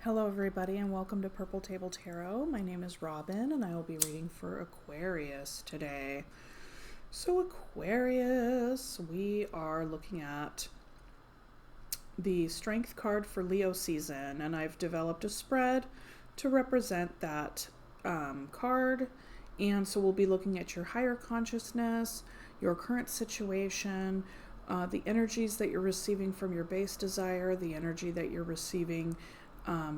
Hello everybody and welcome to Purple Table Tarot. My name is Robin and I will be reading for Aquarius today. So Aquarius, we are looking at the Strength card for Leo season, and I've developed a spread to represent that card. And so we'll be looking at your higher consciousness, your current situation, the energies that you're receiving from your base desire, the energy that you're receiving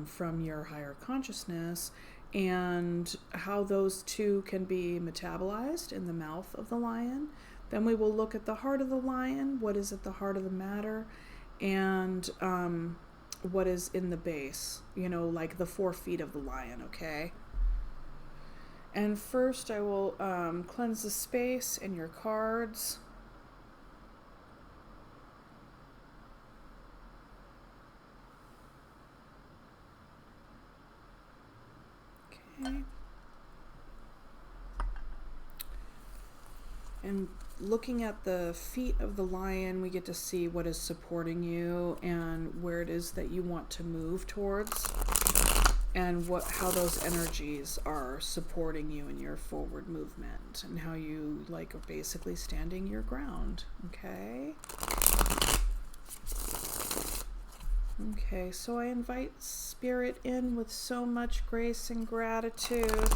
from your higher consciousness, and how those two can be metabolized in the mouth of the lion. Then we will look at the heart of the lion, what is at the heart of the matter, and what is in the base, like the 4 feet of the lion, okay? And first I will cleanse the space in your cards. Okay. And looking at the feet of the lion, we get to see what is supporting you and where it is that you want to move towards, and how those energies are supporting you in your forward movement, and how you are basically standing your ground. Okay, so I invite Spirit in with so much grace and gratitude,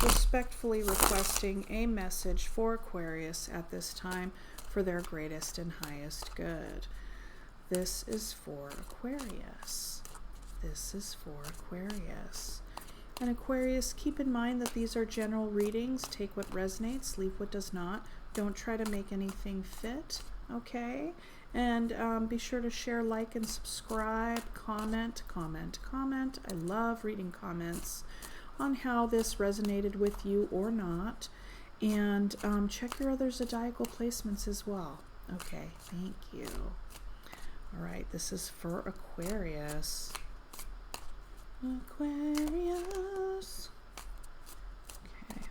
respectfully requesting a message for Aquarius at this time for their greatest and highest good. This is for Aquarius. This is for Aquarius. And Aquarius, keep in mind that these are general readings. Take what resonates, leave what does not. Don't try to make anything fit, okay? And be sure to share, like, and subscribe, comment. I love reading comments on how this resonated with you or not. And check your other zodiacal placements as well. Okay, thank you. All right, this is for Aquarius. Aquarius. Okay.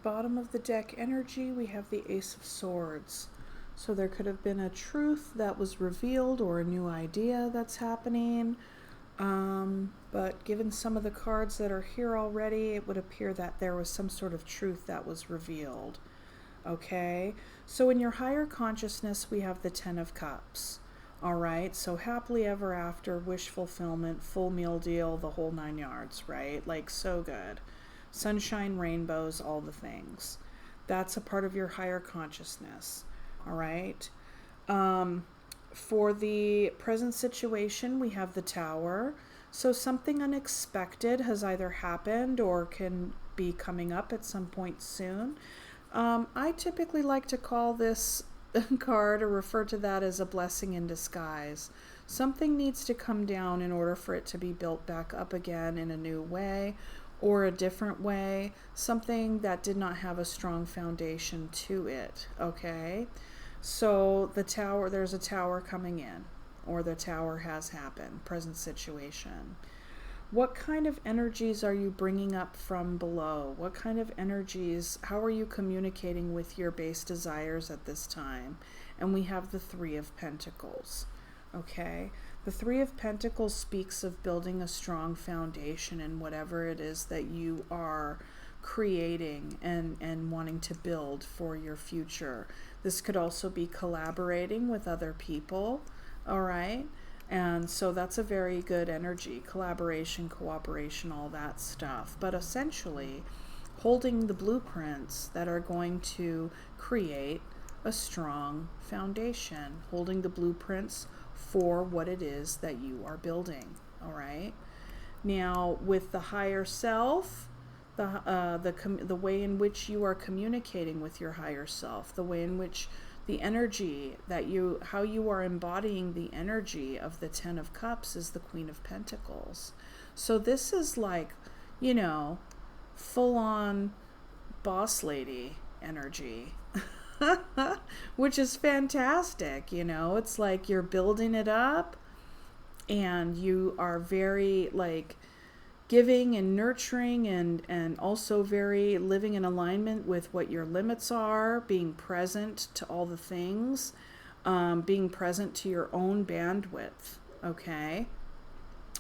Bottom of the deck energy, we have the Ace of Swords. So there could have been a truth that was revealed or a new idea that's happening. But given some of the cards that are here already, it would appear that there was some sort of truth that was revealed. Okay, so in your higher consciousness, we have the 10 of Cups. All right, so happily ever after, wish fulfillment, full meal deal, the whole 9 yards, right? So good. Sunshine, rainbows, all the things. That's a part of your higher consciousness. All right. For the present situation, we have the Tower. So something unexpected has either happened or can be coming up at some point soon. I typically like to call this card or refer to that as a blessing in disguise. Something needs to come down in order for it to be built back up again in a new way, or a different way, something that did not have a strong foundation to it, okay? So the Tower, there's a Tower coming in, or the Tower has happened, present situation. What kind of energies are you bringing up from below? What kind of energies, how are you communicating with your base desires at this time? And we have the 3 of Pentacles, okay? The 3 of Pentacles speaks of building a strong foundation in whatever it is that you are creating and wanting to build for your future. This could also be collaborating with other people, all right? And so that's a very good energy, collaboration, cooperation, all that stuff. But essentially, holding the blueprints that are going to create a strong foundation, holding the blueprints for what it is that you are building, all right? Now, with the higher self, the way in which you are communicating with your higher self, the way in which the energy how you are embodying the energy of the Ten of Cups is the Queen of Pentacles. So this is like, full on boss lady energy, which is fantastic. It's like you're building it up and you are very like giving and nurturing and also very living in alignment with what your limits are, being present to all the things, being present to your own bandwidth, okay?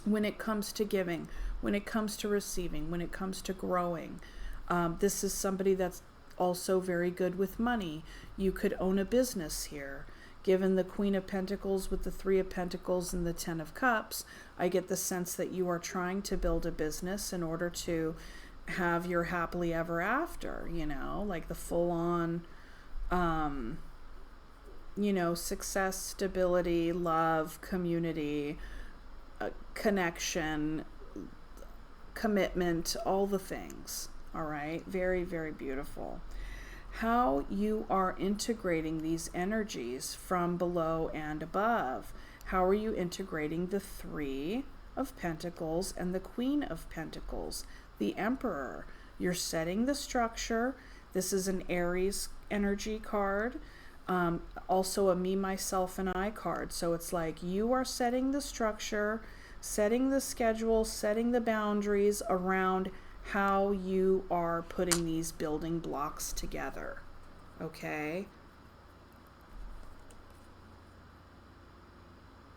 When it comes to giving, when it comes to receiving, when it comes to growing. This is somebody that's also very good with money. You could own a business here. Given the Queen of Pentacles with the Three of Pentacles and the Ten of Cups, I get the sense that you are trying to build a business in order to have your happily ever after, like the full on, success, stability, love, community, connection, commitment, all the things. All right. Very, very beautiful. How you are integrating these energies from below and above. How are you integrating the Three of Pentacles and the Queen of Pentacles, the Emperor? You're setting the structure. This is an Aries energy card. Also a me, myself, and I card. So it's like you are setting the structure, setting the schedule, setting the boundaries around how you are putting these building blocks together, okay?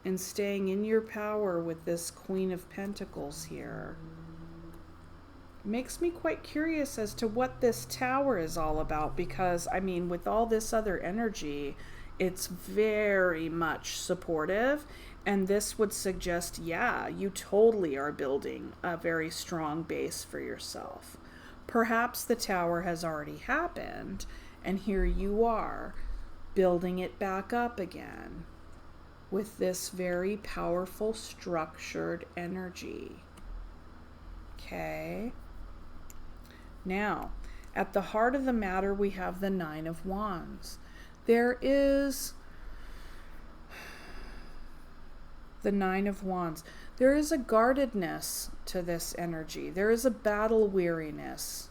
And staying in your power with this Queen of Pentacles here makes me quite curious as to what this Tower is all about, because, with all this other energy, it's very much supportive. And this would suggest, you totally are building a very strong base for yourself. Perhaps the Tower has already happened, and here you are building it back up again with this very powerful, structured energy. Okay. Now, at the heart of the matter, we have the Nine of Wands. There is the Nine of Wands. There is a guardedness to this energy. There is a battle weariness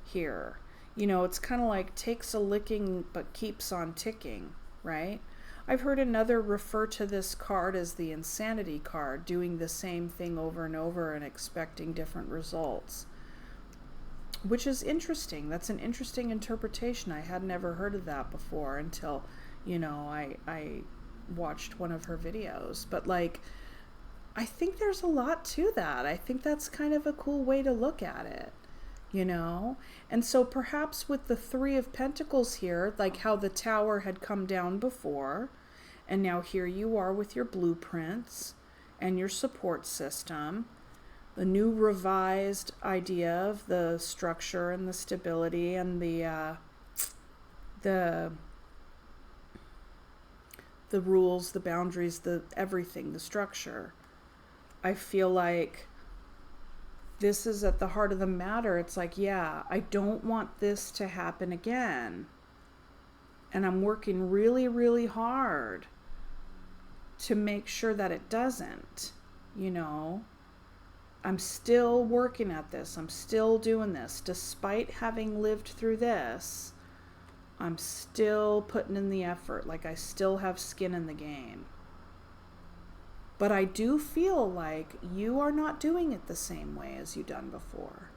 here. It's kind of like takes a licking but keeps on ticking, right? I've heard another refer to this card as the Insanity card, doing the same thing over and over and expecting different results, which is interesting. That's an interesting interpretation. I had never heard of that before until, I watched one of her videos. But I think there's a lot to that. I think that's kind of a cool way to look at it, and so perhaps with the Three of Pentacles here, like how the Tower had come down before, and now here you are with your blueprints and your support system, the new revised idea of the structure and the stability and the rules, the boundaries, the everything, the structure. I feel like this is at the heart of the matter. It's like, I don't want this to happen again. And I'm working really, really hard to make sure that it doesn't, I'm still working at this. I'm still doing this. Despite having lived through this, I'm still putting in the effort. Like I still have skin in the game. But I do feel like you are not doing it the same way as you've done before.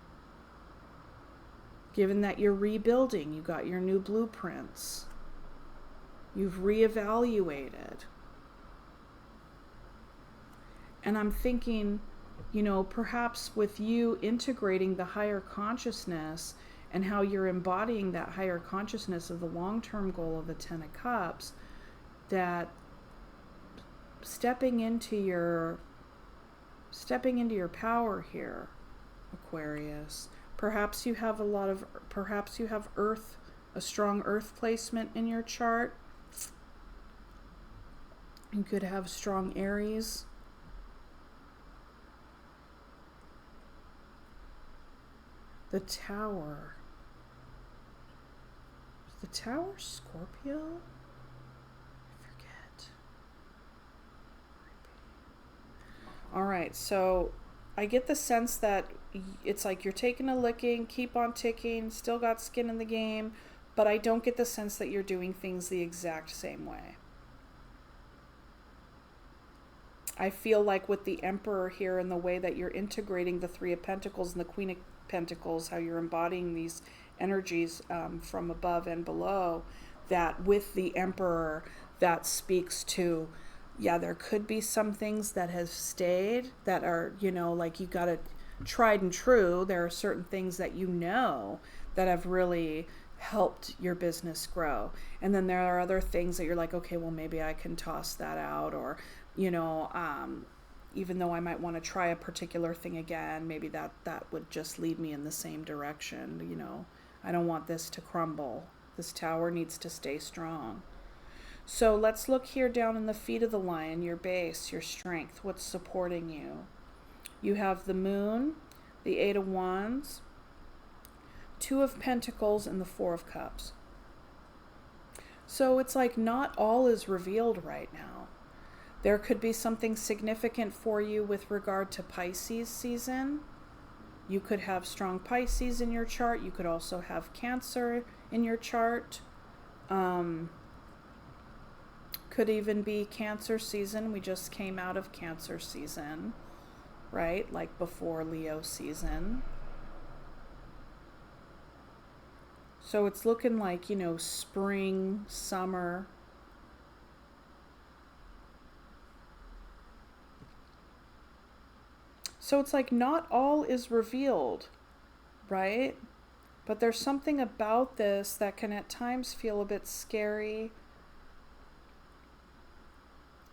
Given that you're rebuilding, you got your new blueprints. You've reevaluated. And I'm thinking, perhaps with you integrating the higher consciousness and how you're embodying that higher consciousness of the long-term goal of the Ten of Cups, that stepping into your power here, Aquarius. Perhaps you have earth, a strong earth placement in your chart. You could have strong Aries. The Tower. Is the Tower Scorpio? I forget. All right, so I get the sense that it's like you're taking a licking, keep on ticking, still got skin in the game, but I don't get the sense that you're doing things the exact same way. I feel like with the Emperor here and the way that you're integrating the Three of Pentacles and the Queen of Pentacles, how you're embodying these energies from above and below, that with the Emperor, that speaks to, yeah, there could be some things that have stayed that are, you know, like you got to tried and true. There are certain things that you know that have really helped your business grow. And then there are other things that you're like, okay, well, maybe I can toss that out, or, you know, even though I might want to try a particular thing again, maybe that would just lead me in the same direction. You know, I don't want this to crumble. This tower needs to stay strong. So let's look here down in the feet of the lion, your base, your strength, what's supporting you. You have the Moon, the Eight of Wands, Two of Pentacles, and the Four of Cups. So it's like not all is revealed right now. There could be something significant for you with regard to Pisces season. You could have strong Pisces in your chart. You could also have Cancer in your chart. Could even be Cancer season. We just came out of Cancer season, right? Like before Leo season. So it's looking like, you know, spring, summer. So it's like not all is revealed, right? But there's something about this that can at times feel a bit scary.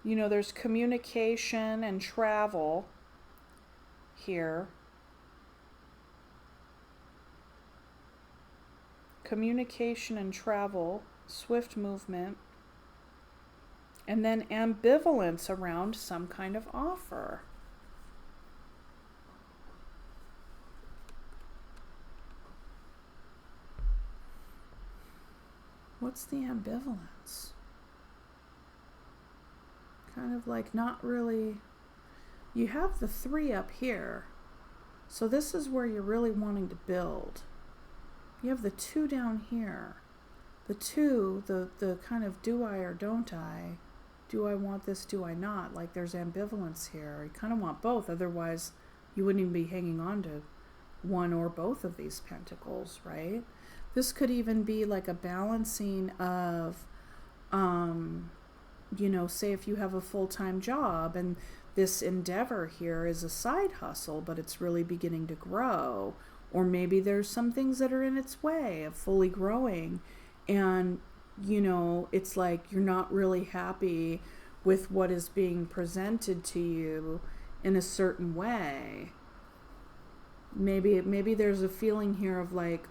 You know, there's communication and travel here. Communication and travel, swift movement, and then ambivalence around some kind of offer. What's the ambivalence? Kind of like not really. You have the 3 up here. So this is where you're really wanting to build. You have the 2 down here. The 2, the kind of do I or don't I? Do I want this, do I not? Like there's ambivalence here. You kind of want both, otherwise you wouldn't even be hanging on to one or both of these pentacles, right? This could even be like a balancing of, you know, say if you have a full-time job and this endeavor here is a side hustle, but it's really beginning to grow. Or maybe there's some things that are in its way of fully growing. And, you know, it's like you're not really happy with what is being presented to you in a certain way. Maybe there's a feeling here of like,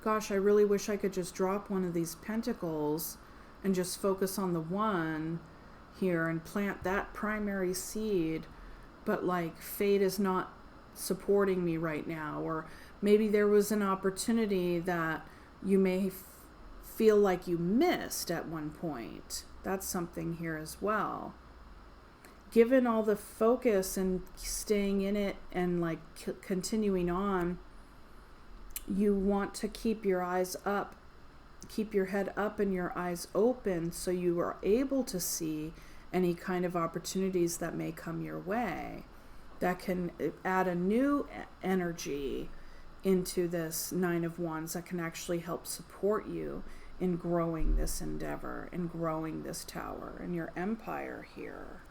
gosh, I really wish I could just drop one of these pentacles and just focus on the one here and plant that primary seed. But like fate is not supporting me right now. Or maybe there was an opportunity that you may feel like you missed at one point. That's something here as well. Given all the focus and staying in it and like continuing on, you want to keep your eyes up, keep your head up and your eyes open so you are able to see any kind of opportunities that may come your way that can add a new energy into this 9 of Wands that can actually help support you in growing this endeavor and growing this tower and your empire here.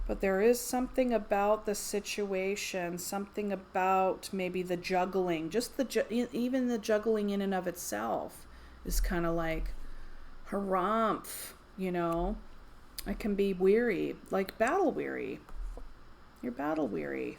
But there is something about the situation, something about maybe the juggling, just even the juggling in and of itself is kind of like harumph, you know. It can be weary, like battle weary. You're battle weary.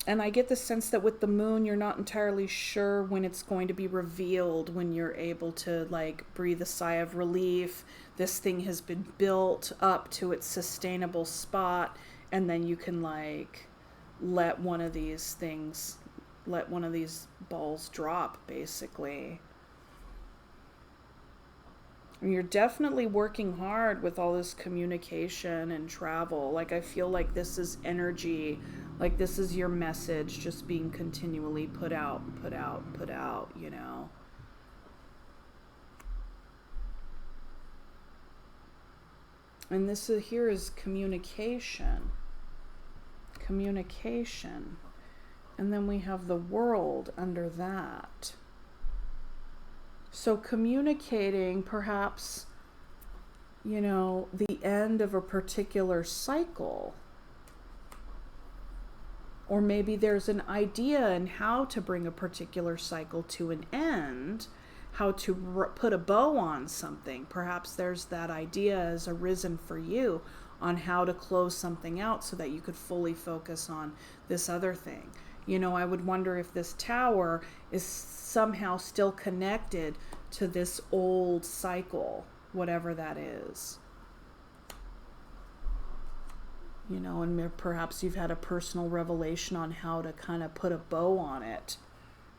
And I get the sense that with the moon, you're not entirely sure when it's going to be revealed, when you're able to like breathe a sigh of relief. This thing has been built up to its sustainable spot And then you can like let one of these balls drop, basically. And you're definitely working hard with all this communication and travel. Like, I feel like this is energy, like this is your message just being continually put out, put out, put out, you know. And this here is communication. Communication. And then we have the world under that. So communicating perhaps, you know, the end of a particular cycle. Or maybe there's an idea in how to bring a particular cycle to an end, how to put a bow on something. Perhaps there's that idea has arisen for you on how to close something out so that you could fully focus on this other thing. You know, I would wonder if this tower is somehow still connected to this old cycle, whatever that is. You know, and perhaps you've had a personal revelation on how to kind of put a bow on it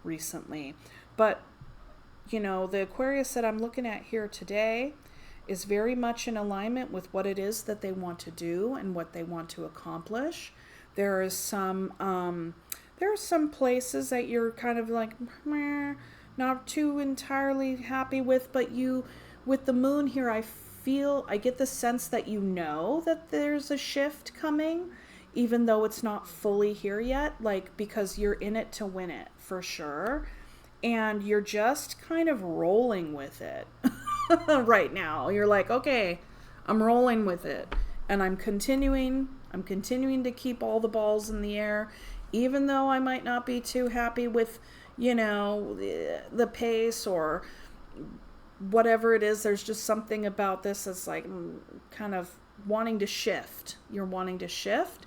recently. But, you know, the Aquarius that I'm looking at here today is very much in alignment with what it is that they want to do and what they want to accomplish. There are some places that you're kind of like, meh, not too entirely happy with, but with the moon here, I get the sense that you know that there's a shift coming, even though it's not fully here yet, like, because you're in it to win it, for sure. And you're just kind of rolling with it right now. You're like, okay, I'm rolling with it. And I'm continuing to keep all the balls in the air, even though I might not be too happy with, you know, the pace or whatever it is. There's just something about this that's like kind of wanting to shift. You're wanting to shift.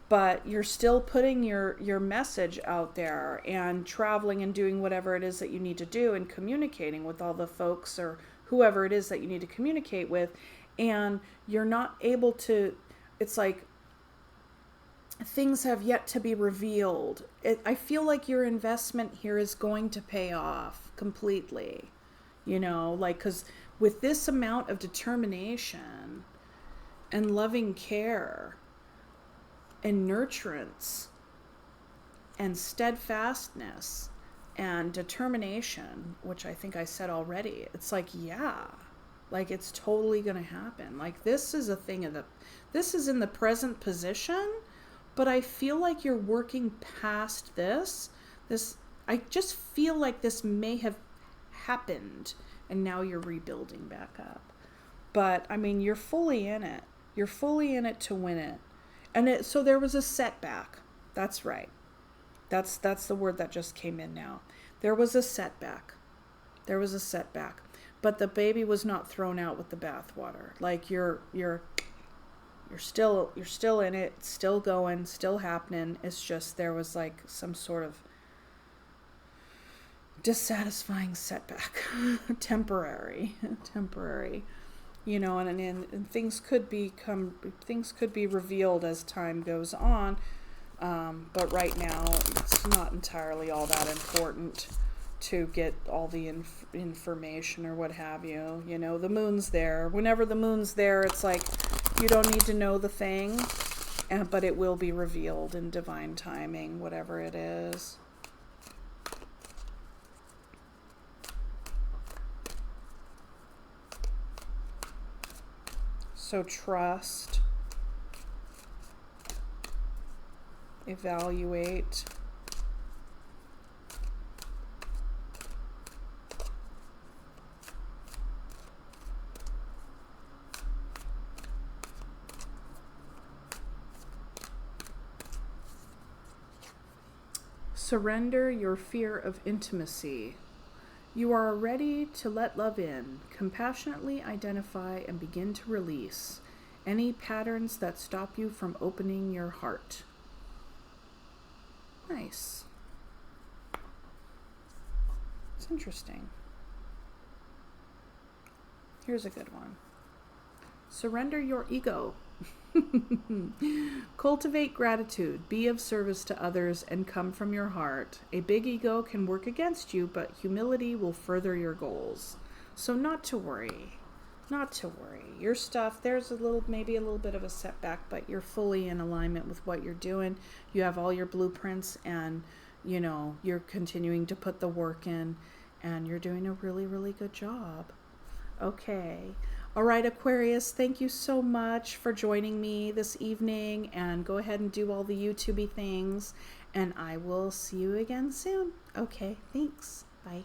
But you're still putting your message out there and traveling and doing whatever it is that you need to do and communicating with all the folks or whoever it is that you need to communicate with. And you're not able to, it's like things have yet to be revealed. I feel like your investment here is going to pay off completely, you know, like, because with this amount of determination and loving care and nurturance and steadfastness and determination, which I think I said already, it's like, yeah, like it's totally going to happen. Like this is a thing this is in the present position, but I feel like you're working past this. I just feel like this may have happened and now you're rebuilding back up. But I mean, you're fully in it. You're fully in it to win it. And so there was a setback. That's right. That's the word that just came in now. There was a setback. There was a setback. But the baby was not thrown out with the bathwater. Like you're still in it, still going, still happening. It's just there was like some sort of dissatisfying setback. temporary. You know, and things could be revealed as time goes on, but right now it's not entirely all that important to get all the information or what have you. You know, the moon's there. Whenever the moon's there, it's like you don't need to know the thing, but it will be revealed in divine timing, whatever it is. So trust, evaluate, surrender your fear of intimacy. You are ready to let love in, compassionately identify and begin to release any patterns that stop you from opening your heart. Nice. It's interesting. Here's a good one. Surrender your ego. Cultivate gratitude, be of service to others, and come from your heart. A big ego can work against you, but humility will further your goals. So not to worry. Not to worry. Your stuff, there's maybe a little bit of a setback, but you're fully in alignment with what you're doing. You have all your blueprints, and you're continuing to put the work in, and you're doing a really, really good job. Okay. All right, Aquarius, thank you so much for joining me this evening, and go ahead and do all the YouTubey things, and I will see you again soon. Okay, thanks. Bye.